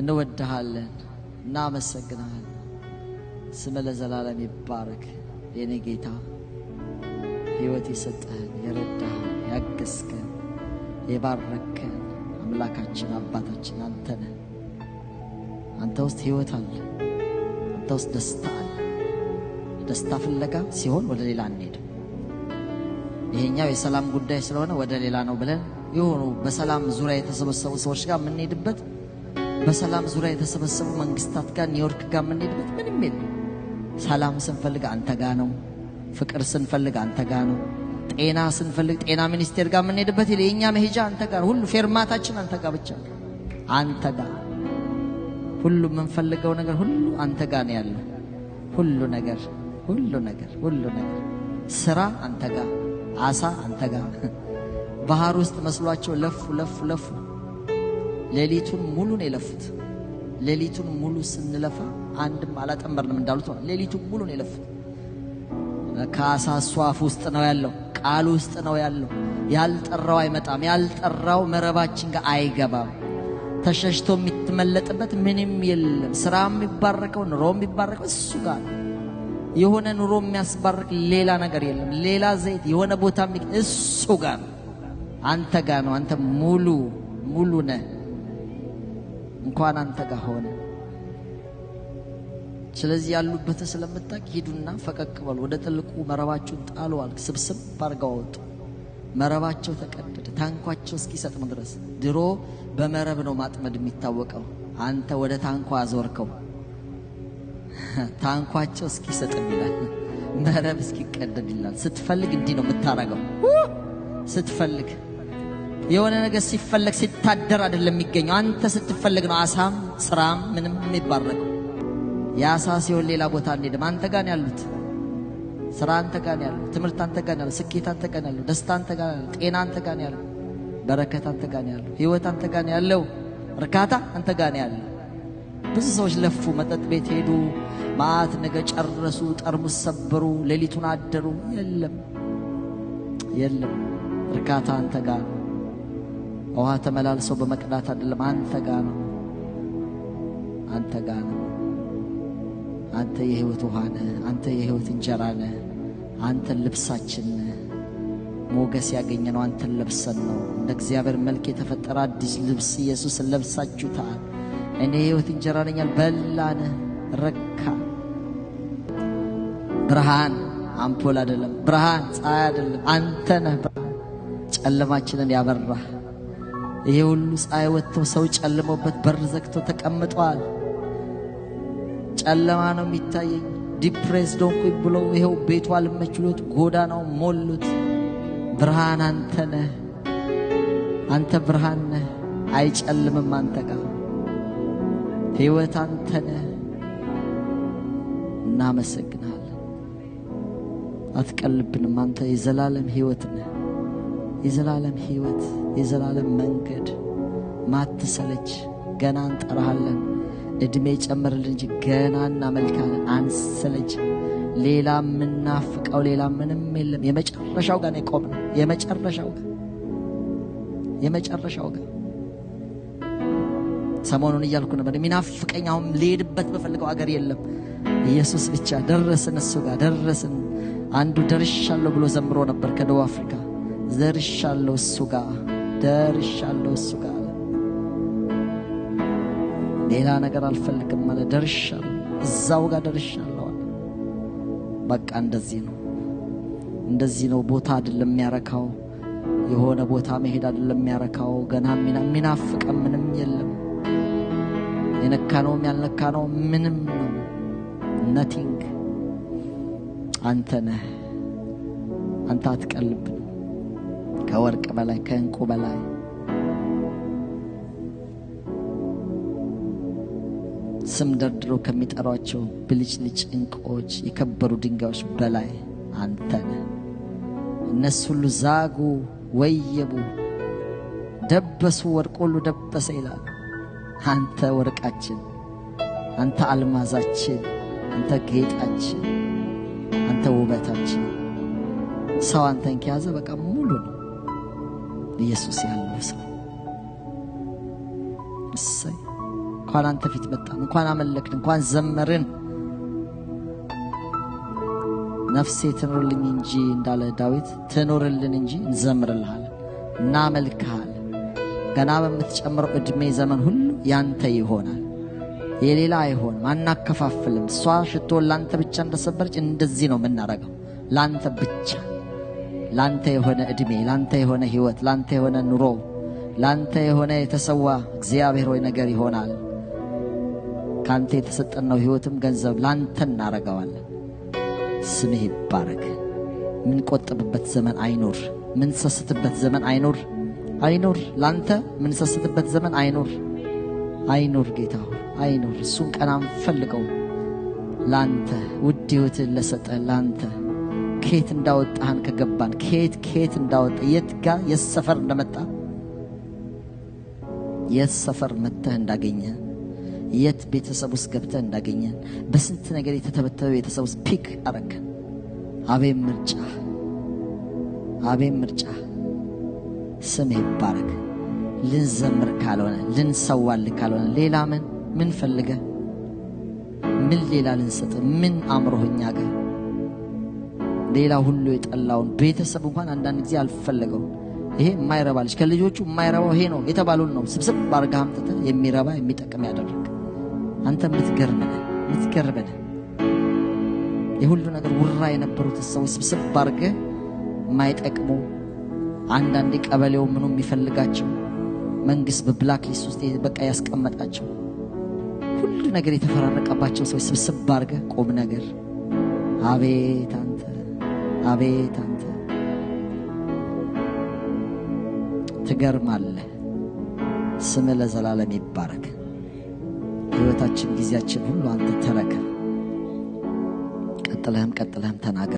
እንወድሃለን እናመሰግናለን ስም ለዘላለም ይባረክ የኔ ጌታ ሕይወት ይሰጠን የረዳን ያገዝከን የባረከን አምላካችን አባታችን አንተ ነህ አንተ ውስጥ ሕይወት አለ አንተ ውስጥ ደስታ አለ ደስታ ፍለጋ ሲሆን ወደ ሌላ አንሄድ ይሄኛው የሰላም ጉዳይ ስለሆነ ወደ ሌላ ነው ብለን ይሁኑ በሰላም ዙሪያ የተሰበሰቡ ሰዎች ጋር ምን ሄድበት በሰላም ዙሪያ የተሰበሰቡ መንግስታት ጋር ኒውዮርክ ጋር ምን ሄድበት ምንም የለም ሰላም ስንፈልግ አንተ ጋር ነው ፍቅር ስንፈልግ አንተ ጋር ነው ጤና ስንፈልግ ጤና ሚኒስቴር ጋር ምን ሄድበት የኛ መሄጃ አንተ ጋር ሁሉ ፌርማታችን አንተ ጋር ብቻ አንተ ጋር ሁሉ የምንፈልገው ነገር ሁሉ አንተ ጋር ነው ያለው ሁሉ ነገር ስራ አንተ ጋር አሳ አንተ ጋር ባህር ውስጥ መስሏቸው ለፉ ሌሊቱን ሙሉ ነው የለፉት ሌሊቱን ሙሉ ስንለፋ አንድም አላጠመርንም እንዳሉት ሌሊቱን ሙሉ ነው የለፉት ከአሳ ሷፍ ውስጥ ነው ያለው ቃል ውስጥ ነው ያለው ያልጠራው አይመጣም ያልጠራው መረባችን ጋር አይገባም ተሸሽቶ የሚተመለጥበት ምንም የለም ስራም ይባረከው ኑሮም ይባረከው እሱ ጋር የሆነ ኑሮ የሚያስባርክ ሌላ ነገር የለም ሌላ ዘይት የሆነ ቦታ እሱ ጋር አንተ ጋር ነው አንተ ሙሉ ነህ እንኳን አንተ ጋር ሆነ ስለዚህ ያሉበት ስለምታውቅ ሂዱና ፈቀቅ በሉ ወደ ጥልቁ መረባችሁን ጣሉ አልክ ስብስብ ባርጋው ወጡ መረባቸው ተቀደደ ታንኳቸው እስኪሰጥም ድረስ ድሮ በመረብ ነው ማጥመድ የሚታወቀው አንተ ወደ ታንኳ አዞርከው ታንኳቸው እስኪሰጥም ይላል መረብ እስኪቀደድ ይላል ስትፈልግ እንዲህ ነው የምታረገው ስትፈልግ የሆነ ነገር ሲፈልግ ሲታደር አይደለም የሚገኘው አንተ ስትፈልግ ነው አሳም ስራም ምንም የሚባረከው ያሳ ሲሆን ሌላ ቦታ እንሄድም አንተ ጋር ያሉት ስራ አንተ ጋር ያለው ትምህርት አንተ ጋር ያለው ስኬት አንተ ጋር ያለው ደስታ አንተ ጋር ያለው ጤና አንተ ጋር ያለው በረከት አንተ ጋር ያለው ሕይወት አንተ ጋር ያለው እርካታ አንተ ጋር ያለው ብዙ ሰዎች ለፉ መጠጥ ቤት ሄዱ ማአት ነገር ጨረሱ ጠርሙስ ሰበሩ ሌሊቱን አደሩ የለም እርካታ አንተ ጋር ውሃ ተመላልሰው በመቅዳት አይደለም አንተ ጋር ነው አንተ የሕይወት ውሃ ነህ አንተ የሕይወት እንጀራ ነህ አንተ ልብሳችን ነህ ሞገስ ያገኘነው አንተን ለብሰን ነው እንደ እግዚአብሔር መልክ የተፈጠረ አዲስ ልብስ ኢየሱስን ለብሳችሁታል እኔ የሕይወት እንጀራ ነኝ በላን ረካ ብርሃን አምፖል አይደለም ብርሃን ፀሐይ አይደለም አንተ ነህ ብርሃን ጨለማችንን ያበራህ ይሄ ሁሉ ፀሐይ ወጥቶ ሰው ጨልሞበት በር ዘግቶ ተቀምጧል ጨለማ ነው የሚታየኝ ዲፕሬስ ዶንኩኝ ብሎ ይሄው ቤቱ አልመችሎት ጎዳናው ሞሉት ብርሃን አንተ ነህ አንተ ብርሃን ነህ አይጨልምም አንተ ጋር ሕይወት አንተ ነህ እናመሰግናለን አትቀልብንም አንተ የዘላለም ሕይወት ነህ የዘላለም ሕይወት የዘላለም መንገድ ማትሰለች ገና እንጠራሃለን እድሜ ጨምርልን እንጂ ገና እናመልካለን አንሰለች ሌላ ምናፍቀው ሌላ ምንም የለም የመጨረሻው ጋር ነው የቆምነው የመጨረሻው ጋር ሰሞኑን እያልኩ ነበር የሚናፍቀኝ አሁን ልሄድበት በፈልገው አገር የለም ኢየሱስ ብቻ ደረስን እሱ ጋር ደረስን አንዱ ደርሻለሁ ብሎ ዘምሮ ነበር ከደቡብ አፍሪካ ደርሻለሁ እሱ ጋር ሌላ ነገር አልፈልግም ማለት ደርሻለሁ እዛው ጋር ደርሻለሁ በቃ እንደዚህ ነው ቦታ አይደለም የሚያረካው የሆነ ቦታ መሄድ አይደለም የሚያረካው ገና የሚናፍቀን ምንም የለም የነካነው ያልነካነው ምንም ነው nothing አንተ ነህ አንተ አትቀልብን ከወርቅ በላይ ከእንቁ በላይ ስም ደርድሮ ከሚጠሯቸው ብልጭልጭ እንቁዎች የከበሩ ድንጋዮች በላይ አንተ ነህ እነሱ ሁሉ ዛጉ ወየቡ ደበሱ ወርቅ ሁሉ ደበሰ ይላል አንተ ወርቃችን አንተ አልማዛችን አንተ ጌጣችን አንተ ውበታችን ሰው አንተን ከያዘ በቃ ሙሉ ነው ኢየሱስ ያለው ሰው እሰይ እንኳን አንተ ፊት መጣን፣ እንኳን አመለክን፣ እንኳን ዘመርን። ነፍሴ ትኖርልኝ እንጂ እንዳለ ዳዊት ትኖርልን እንጂ እንዘምርልሃለን፣ እናመልክሃለን። ገና በምትጨምረው እድሜ ዘመን ሁሉ ያንተ ይሆናል፣ የሌላ አይሆንም፣ አናከፋፍልም። እሷ ሽቶ ላንተ ብቻ እንደሰበረች እንደዚህ ነው የምናረገው። ላንተ ብቻ፣ ላንተ የሆነ እድሜ፣ ላንተ የሆነ ህይወት፣ ላንተ የሆነ ኑሮ፣ ላንተ የሆነ የተሰዋ እግዚአብሔር ሆይ ነገር ይሆናል። ካንተ የተሰጠነው ህይወትም ገንዘብ ላንተ እናረጋዋለን። ስምህ ይባረክ። ምን ቆጥብበት ዘመን አይኖር፣ ምን ሰስትበት ዘመን አይኖር፣ አይኖር። ላንተ ምን ሰስትበት ዘመን አይኖር፣ አይኖር። ጌታ አይኖር። እሱን ቀናም ፈልገው ላንተ ውድ ህይወትን ለሰጠ ላንተ ከየት እንዳወጣህን ከገባን ከየት እንዳወጣ የት ጋር የሰፈር እንደመጣ የት ሰፈር መተህ እንዳገኘ የት ቤተሰብ ውስጥ ገብተህ እንዳገኘ በስንት ነገር የተተበተበ ቤተሰብ ውስጥ ፒክ አረከን። አቤት ምርጫ፣ አቤት ምርጫ። ስምህ ይባረክ። ልንዘምር ካልሆነ ልንሰዋል ካልሆነ ሌላ ምን ፈልገ ምን ሌላ ልንሰጥ ምን አምሮኛ ጋር ሌላ ሁሉ የጠላውን ቤተሰብ እንኳን አንዳንድ ጊዜ አልፈለገው። ይሄ የማይረባልሽ ከልጆቹ የማይረባው ይሄ ነው የተባሉን ነው ስብስብ ባርጋ አምጥተ የሚረባ የሚጠቅም ያደረግ አንተ ምትገርመን የሁሉ ነገር ውራ የነበሩት ሰዎች ስብስብ ባርገ የማይጠቅሙ አንዳንዴ ቀበሌው ምኑ የሚፈልጋቸው መንግስት በብላክ ሊስት ውስጥ በቃ ያስቀመጣቸው ሁሉ ነገር የተፈራረቀባቸው ሰዎች ስብስብ ባርገ ቆም ነገር አቤት አንተ አቤት አንተ ትገርማለህ። ስምህ ለዘላለም ይባረክ። ህይወታችን ጊዜያችን ሁሉ አንተ ተረከብ። ቀጥለህም ተናገር።